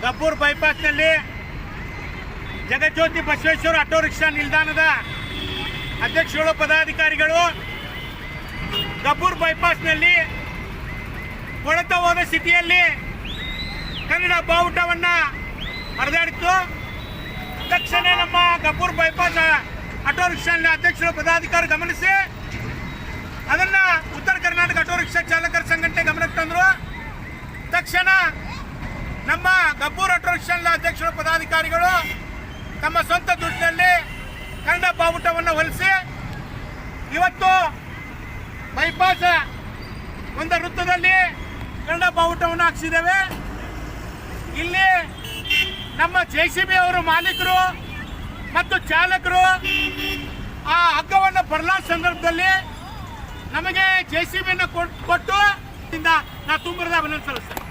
ಗಬ್ಬೂರ್ ಬೈಪಾಸ್ನಲ್ಲಿ ಜಗಜ್ಯೋತಿ Basaveshwara auto rickshaw ನಿಲ್ದಾಣದ ಅಧ್ಯಕ್ಷರು ಪದಾಧಿಕಾರಿಗಳು ಗಬ್ಬೂರ್ ಬೈಪಾಸ್ನಲ್ಲಿ ಕೊಳೆತ ಹೋದ ಸ್ಥಿತಿಯಲ್ಲಿ ಕನ್ನಡ ಬಾವುಟವನ್ನು ಹರಿದಾಡಿತ್ತು. ತಕ್ಷಣ ನಮ್ಮ ಗಬ್ಬೂರ್ ಬೈಪಾಸ್ ಆಟೋ ರಿಕ್ಷಾ ಅಧ್ಯಕ್ಷರು ಪದಾಧಿಕಾರಿ ಗಮನಿಸಿ ಅದನ್ನು ಉತ್ತರ ಕರ್ನಾಟಕ ಆಟೋ ರಿಕ್ಷಾ ಚಾಲಕರ ಸಂಘಟನೆ ಗಮನಕ್ಕೆ ತಂದರು. ತಕ್ಷಣ ನಮ್ಮ ಗಬ್ಬೂರ್ ಆಟೋ ರಿಕ್ಷಾ ಅಧ್ಯಕ್ಷರು ಪದಾಧಿಕಾರಿಗಳು ತಮ್ಮ ಸ್ವಂತ ದುಡ್ಡಿನಲ್ಲಿ ಕನ್ನಡ ಬಾವುಟವನ್ನು ಹೊಲಿಸಿ ಇವತ್ತು ಬೈಪಾಸ್ ಒಂದು ವೃತ್ತದಲ್ಲಿ ಕನ್ನಡ ಬಾವುಟವನ್ನು ಹಾಕಿಸಿದ್ದೇವೆ. ಇಲ್ಲಿ ನಮ್ಮ JCB ಅವರು ಮಾಲೀಕರು ಮತ್ತು ಚಾಲಕರು ಆ ಹಗ್ಗವನ್ನು ಬರಲಾದ ಸಂದರ್ಭದಲ್ಲಿ ನಮಗೆ JCB ಕೊಟ್ಟು ನಾ ತುಂಬರದ ಅಭಿನಂದನೆ ಸಲ್ಲಿಸ್ತೇನೆ.